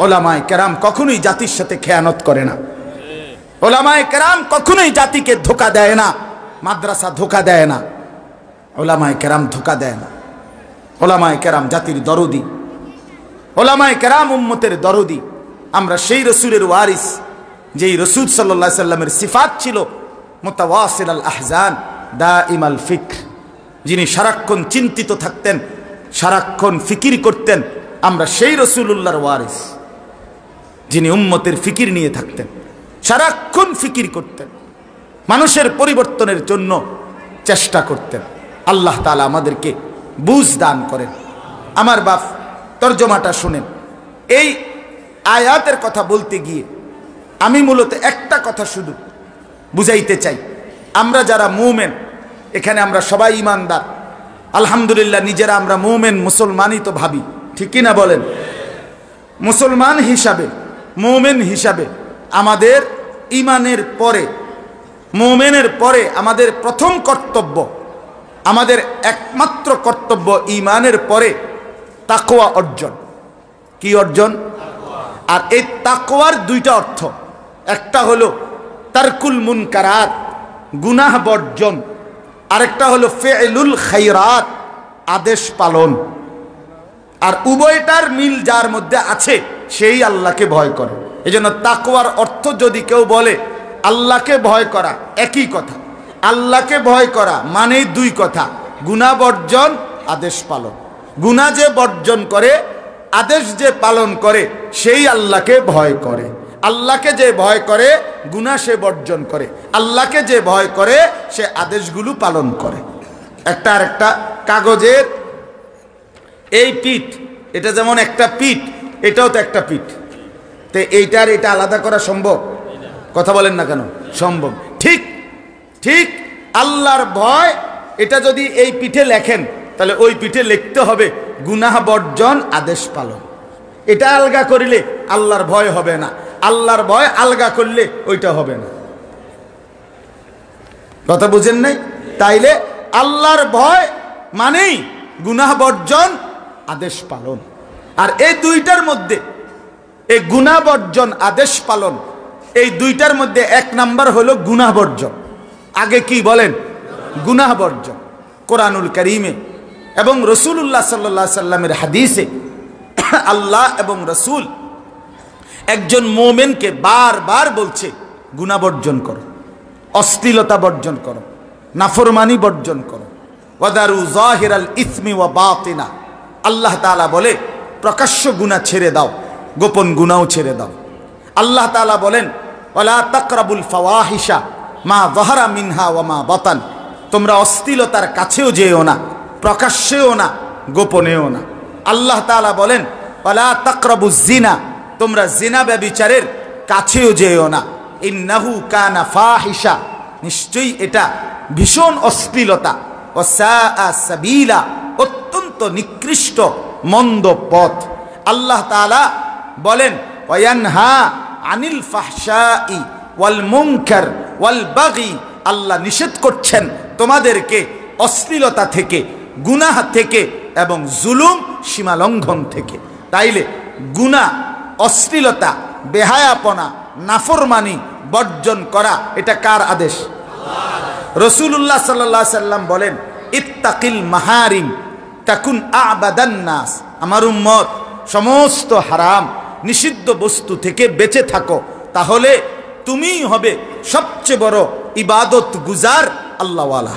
ওলামায়ে কেরাম কখনোই জাতির সাথে খেয়ানত করে না। ওলামায়ে কেরাম কখনোই জাতিকে ধোঁকা দেয় না। মাদ্রাসা ধোঁকা দেয় না, ওলামায়ে কেরাম ধোঁকা দেয় না। ওলামায়ে কেরাম জাতির দরদি, ওলামায়ে কেরাম উম্মতের দরদি। আমরা সেই রসুলের ওয়ারিস, যেই রসুল সাল্লাল্লাহু আলাইহি সাল্লামের সিফাত ছিল মুতাওয়াসিল আল আহজান দাইম আল ফিক্র, যিনি সারাক্ষণ চিন্তিত থাকতেন, সারাক্ষণ ফিকির করতেন। আমরা সেই রসুলুল্লাহর ওয়ারিস, যিনি উম্মতের ফিকির নিয়ে থাকতেন, সারাক্ষণ ফিকির করতেন, মানুষের পরিবর্তনের জন্য চেষ্টা করতেন। আল্লাহ তাআলা আমাদেরকে বুঝ দান করেন। আমার বাপ, তর্জমাটা শুনেন। এই আয়াতের কথা বলতে গিয়ে আমি মূলত একটা কথা শুধু বুঝাইতে চাই। আমরা যারা মুমিন, এখানে আমরা সবাই ইমানদার, আলহামদুলিল্লাহ। নিজেরা আমরা মুমিন, মুসলমানই তো ভাবি, ঠিক কি না বলেন? মুসলমান হিসাবে, মুমিন হিসাবে আমাদের ইমানের পরে, মুমিনের পরে আমাদের প্রথম কর্তব্য, আমাদের একমাত্র কর্তব্য ইমানের পরে তাকওয়া অর্জন। কি অর্জন? আর এই তাকওয়ার দুইটা অর্থ। একটা হলো তারকুল মুনকারাত, গুনাহ বর্জন। আরেকটা হলো ফি'লুল খায়রাত, আদেশ পালন। আর উভয়টার মিল যার মধ্যে আছে সেই আল্লাহকে ভয় করে। এজন্য তাকওয়ার অর্থ যদি কেউ বলে আল্লাহকে ভয় করা, একই কথা। আল্লাহকে ভয় করা মানে দুই কথা, গুনাহ বর্জন, আদেশ পালন। গুনাহ যে বর্জন করে, আদেশ যে পালন করে, সেই আল্লাহকে ভয় করে। আল্লাহকে যে ভয় করে, গুনাহ সে বর্জন করে। আল্লাহকে যে ভয় করে, সে আদেশগুলো পালন করে। একটা আর একটা কাগজের এই পিঠ, এটা যেমন একটা পিঠ, এটাও তো একটা পিঠ। তো এইটার এটা আলাদা করা সম্ভব? কথা বলেন না কেন? সম্ভব। ঠিক ঠিক আল্লাহর ভয়, এটা যদি এই পিঠে লেখেন, তাহলে ওই পিঠে লিখতে হবে গুনাহ বর্জন, আদেশ পালন। এটা আলগা করিলে আল্লাহর ভয় হবে না, আল্লাহর ভয় আলগা করলে ওইটা হবে না। কথা বুঝেন নাই? তাইলে আল্লাহর ভয় মানেই গুনাহ বর্জন, আদেশ পালন। আর এই দুইটার মধ্যে, এই গুনাহ বর্জন, আদেশ পালন, এই দুইটার মধ্যে এক নাম্বার হলো গুনাহ বর্জন। আগে কি বলেন? গুনাহ বর্জন। কোরআনুল কারীমে এবং রাসূলুল্লাহ সাল্লাল্লাহু আলাইহি সাল্লামের হাদিসে আল্লাহ এবং রাসূল একজন মুমিনকে বারবার বলছে গুনাহ বর্জন করো, অশ্লীলতা বর্জন করো, নাফরমানি বর্জন করো। ওয়াদারু যাহিরাল ইসমি ওয়া বাতিনা। আল্লাহ তাআলা বলে প্রকাশ্য গুনাহ ছেড়ে দাও, গোপন গুনাহও ছেড়ে দাও। আল্লাহ তাআলা বলেন ওয়ালা তাকরাবুল ফাওয়াহিশা মা যাহারা মিনহা ওয়া মা বাতান। তোমরা অশ্লীলতার কাছেও যেও না, প্রকাশ্যেও না, গোপনেও না। আল্লাহ তাআলা বলেন ওয়ালা তাকরাবুজ জিনা। তোমরা জিনা ব্যভিচারের কাছেও যেও না। ইন্নাহু কানা ফাহিশা। নিশ্চয়ই এটা ভীষণ অশ্লীলতা। ওয়া সাআ সাবিলা। অত্যন্ত নিকৃষ্ট মন্দ পথ। আল্লাহ তাআলা বলেন ওয়ায়ানহা আনিল ফাহশাই ওয়াল মুনকার ওয়াল বাগি। আল্লাহ নিষেধ করছেন তোমাদেরকে অশ্লীলতা থেকে, গুনাহ থেকে এবং জুলুম, সীমালঙ্ঘন থেকে। তাইলে গুনাহ, অশ্লীলতা, বেহায়াপনা, নাফরমানি বর্জন করা, এটা কার আদেশ? রাসূলুল্লাহ সাল্লাল্লাহু আলাইহি সাল্লাম বলেন ইত্তাকিল মাহারিম তাকুন আবাদান নাস। আমার উম্মত সমস্ত হারাম নিষিদ্ধ বস্তু থেকে বেঁচে থাকো, তাহলে তুমিই হবে সবচেয়ে বড় ইবাদত গুজার আল্লাহওয়ালা।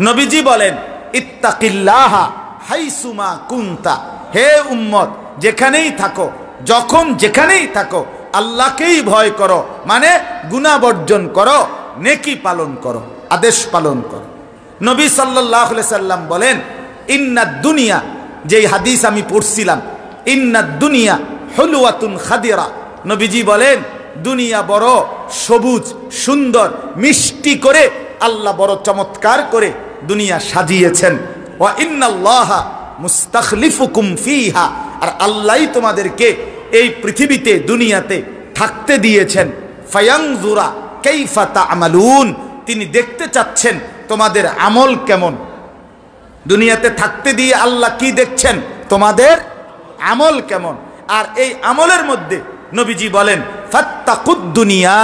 নবীজি বলেন ইত্তাকিল্লাহা হাইসুমা কুনতা। হে উম্মত, যেখানেই থাকো, যখন যেখানেই থাকো, আল্লাহকেই ভয় করো। মানে গুনাহ বর্জন করো, নেকি পালন করো, আদেশ পালন করো। নবী সাল্লাল্লাহু আলাইহি সাল্লাম বলেন ইন্নাদ দুনিয়া, যেই হাদিস আমি পড়ছিলাম, ইন্নাদ দুনিয়া হুলওয়াতুন খাদিরা। নবীজি বলেন দুনিয়া বড় সবুজ, সুন্দর, মিষ্টি করে আল্লাহ বড় চমৎকার করে দুনিয়া সাজিয়েছেন। ওয়া ইন্নাল্লাহা মুস্তাখলিফুকুম ফিহা। আর আল্লাহই তোমাদেরকে এই পৃথিবীতে, দুনিয়াতে থাকতে দিয়েছেন। ফায়ানজুরা কাইফা তা'মালুন। তিনি দেখতে চাচ্ছেন তোমাদের আমল কেমন। দুনিয়াতে থাকতে দিয়ে আল্লাহ কি দেখছেন? তোমাদের আমল কেমন। আর এই আমলের মধ্যে নবীজি বলেন ফাত্তাকুদ দুনিয়া,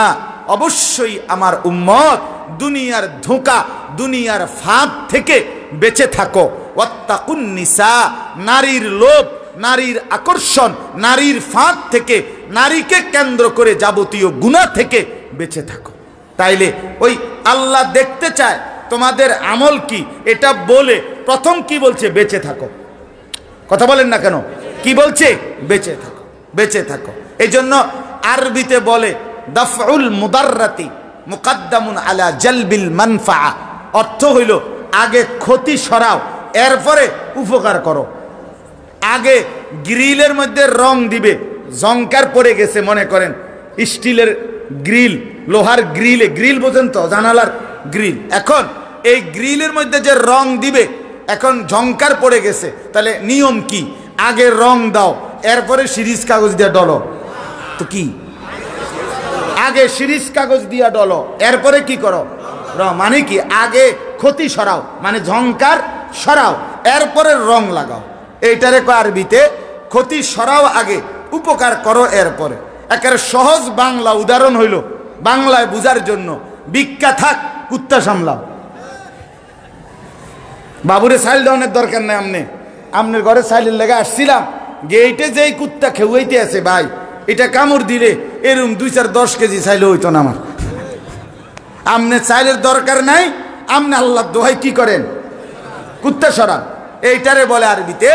অবশ্যই আমার উম্মত দুনিয়ার ধোঁকা, দুনিয়ার ফাঁদ থেকে বেঁচে থাকো। ওয়াত্তাকুন নিসা, নারীর লোভ, নারীর আকর্ষণ, নারীর ফাঁদ থেকে, নারীকে কেন্দ্র করে যাবতীয় গুনাহ থেকে বেঁচে থাকো। তাইলে ওই আল্লাহ দেখতে চায় তোমাদের আমল কি, এটা বলে প্রথম কি বলছে? বেঁচে থাকো। কথা বলেন না কেন? কি বলছে? বেঁচে থাকো, বেঁচে থাকো। এই জন্য আরবিতে বলে দাফউল মুদাররাতি মুকদ্দামুন আলা জালবিল মানফাআ। অর্থ হইল আগে ক্ষতি সরাও, এরপরে উপকার করো। আগে গ্রিলের মধ্যে রং দিবে, জংকার পড়ে গেছে, মনে করেন স্টিলের গ্রিল, লোহার গ্রিলে, গ্রিল বোঝেন তো, জানালার গ্রিল। এখন এই গ্রিলের মধ্যে যে রং দিবে, এখন ঝংকার পড়ে গেছে, তাহলে নিয়ম কি? আগে রং দাও, এরপরে সিরিজ কাগজ দিয়ে ডলো। তো কি? আগে সিরিজ কাগজ দিয়া ডলো, এরপরে কি করো? মানে কি? আগে ক্ষতি সরাও, মানে ঝংকার সরাও, এরপরে রং লাগাও। এইটারে আরবিতে ক্ষতি সরাও আগে, উপকার করো এরপরে। একেবারে সহজ বাংলা উদাহরণ হইল, বাংলায় বুঝার জন্য, ভিক্ষা থাক কুত্তা সামলাও। বাবুরে সাইল দেওয়ানোর দরকার নাই। আমনের ঘরে সাইলের লেগে আসছিলাম, গেইটে যেই কুত্তা খেউইতে আছে ভাই, এটা কামড় দিলে এরম 2-4-10 কেজি চাইলে হইতো না আমার। আমনে চাইলের দরকার নাই, আমনে আল্লাহ দোহাই কি করেন? কুত্তা সরান। এইটারে বলে আরবিতে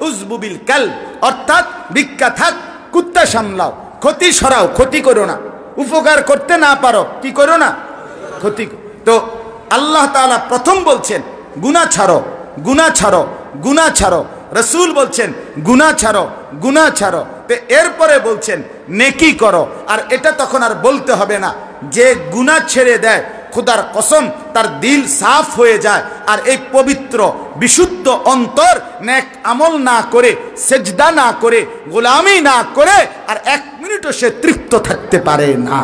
উজবুবিল কাল, অর্থাৎ ভিক্ষা থাক কুত্তা সামলাও, ক্ষতি সরাও, ক্ষতি করো না। উপকার করতে না পারো, কি করো না? ক্ষতি। তো আল্লাহ তাআলা প্রথম বলছেন গুনাহ ছাড়ো, গুনাহ ছাড়ো, গুনাহ ছাড়ো। রসুল বলছেন গুনাহ ছাড়ো, গুনাহ ছাড়ো। তো এরপরে বলছেন নেকি করো। আর এটা তখন আর বলতে হবে না, যে গুনাহ ছেড়ে দেয় খুদার কসম তার দিল সাফ হয়ে যায়। আর এই পবিত্র বিশুদ্ধ অন্তর নেক আমল না করে, সেজদা না করে, গোলামি না করে আর 1 মিনিটও সে তৃপ্ত থাকতে পারে না।